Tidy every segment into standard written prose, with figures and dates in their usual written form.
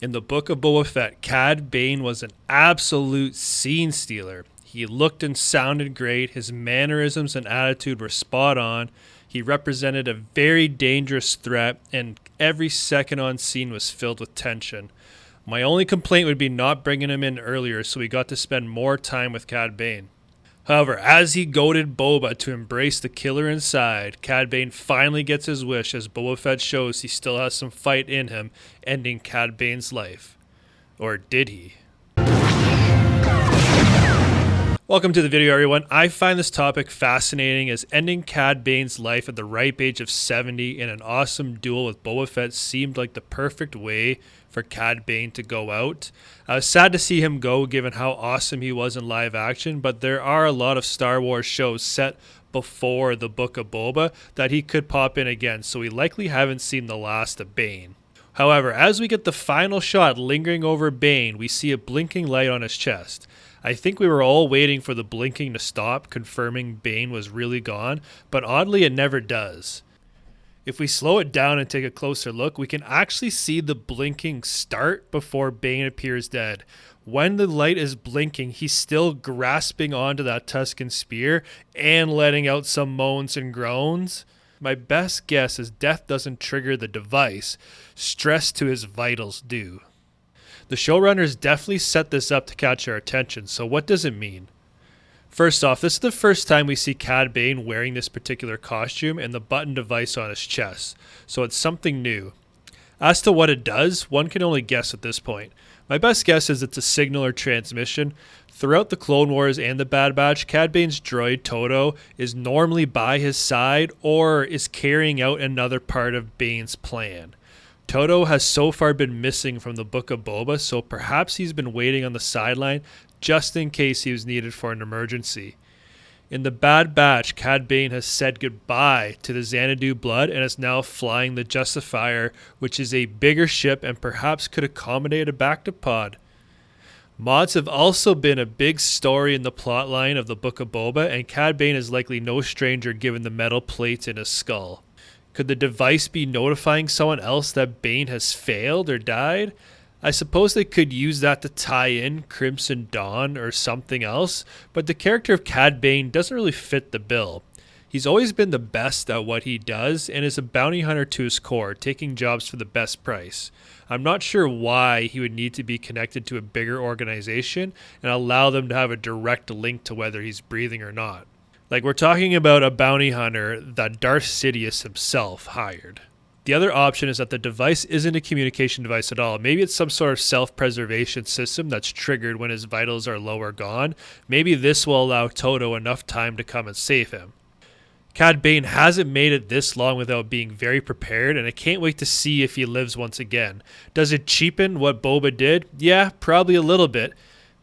In the Book of Boba Fett, Cad Bane was an absolute scene stealer. He looked and sounded great, his mannerisms and attitude were spot on, he represented a very dangerous threat, and every second on scene was filled with tension. My only complaint would be not bringing him in earlier so we got to spend more time with Cad Bane. However, as he goaded Boba to embrace the killer inside, Cad Bane finally gets his wish as Boba Fett shows he still has some fight in him, ending Cad Bane's life. Or did he? Welcome to the video, everyone. I find this topic fascinating as ending Cad Bane's life at the ripe age of 70 in an awesome duel with Boba Fett seemed like the perfect way for Cad Bane to go out. I was sad to see him go given how awesome he was in live action, but there are a lot of Star Wars shows set before the Book of Boba that he could pop in again, so we likely haven't seen the last of Bane. However, as we get the final shot lingering over Bane, we see a blinking light on his chest. I think we were all waiting for the blinking to stop, confirming Bane was really gone, but oddly it never does. If we slow it down and take a closer look, we can actually see the blinking start before Bane appears dead. When the light is blinking, he's still grasping onto that Tusken spear and letting out some moans and groans. My best guess is death doesn't trigger the device. Stress to his vitals do. The showrunners definitely set this up to catch our attention, so what does it mean? First off, this is the first time we see Cad Bane wearing this particular costume and the button device on his chest, so it's something new. As to what it does, one can only guess at this point. My best guess is it's a signal or transmission. Throughout the Clone Wars and the Bad Batch, Cad Bane's droid Todo is normally by his side or is carrying out another part of Bane's plan. Todo has so far been missing from the Book of Boba, so perhaps he's been waiting on the sideline just in case he was needed for an emergency. In the Bad Batch, Cad Bane has said goodbye to the Xanadu blood and is now flying the Justifier, which is a bigger ship and perhaps could accommodate a backup pod. Mods have also been a big story in the plotline of the Book of Boba, and Cad Bane is likely no stranger given the metal plates in his skull. Could the device be notifying someone else that Bane has failed or died? I suppose they could use that to tie in Crimson Dawn or something else, but the character of Cad Bane doesn't really fit the bill. He's always been the best at what he does and is a bounty hunter to his core, taking jobs for the best price. I'm not sure why he would need to be connected to a bigger organization and allow them to have a direct link to whether he's breathing or not. Like, we're talking about a bounty hunter that Darth Sidious himself hired. The other option is that the device isn't a communication device at all. Maybe it's some sort of self-preservation system that's triggered when his vitals are low or gone. Maybe this will allow Todo enough time to come and save him. Cad Bane hasn't made it this long without being very prepared, and I can't wait to see if he lives once again. Does it cheapen what Boba did? Yeah, probably a little bit.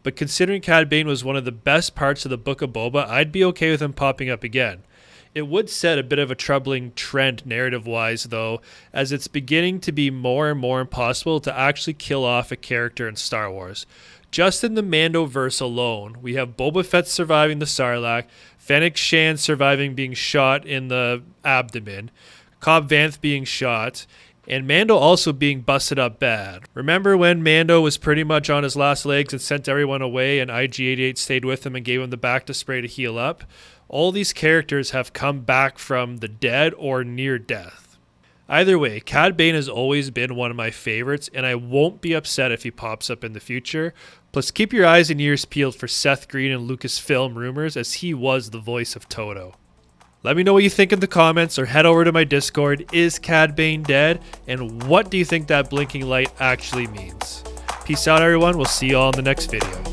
But considering Cad Bane was one of the best parts of the Book of Boba, I'd be okay with him popping up again. It would set a bit of a troubling trend narrative-wise, though, as it's beginning to be more and more impossible to actually kill off a character in Star Wars. Just in the Mandoverse alone, we have Boba Fett surviving the Sarlacc, Fennec Shan surviving being shot in the abdomen, Cobb Vanth being shot, and Mando also being busted up bad. Remember when Mando was pretty much on his last legs and sent everyone away and IG-88 stayed with him and gave him the Bacta spray to heal up? All these characters have come back from the dead or near death. Either way, Cad Bane has always been one of my favorites, and I won't be upset if he pops up in the future. Plus, keep your eyes and ears peeled for Seth Green and Lucasfilm rumors, as he was the voice of Todo. Let me know what you think in the comments, or head over to my Discord. Is Cad Bane dead? And what do you think that blinking light actually means? Peace out, everyone. We'll see you all in the next video.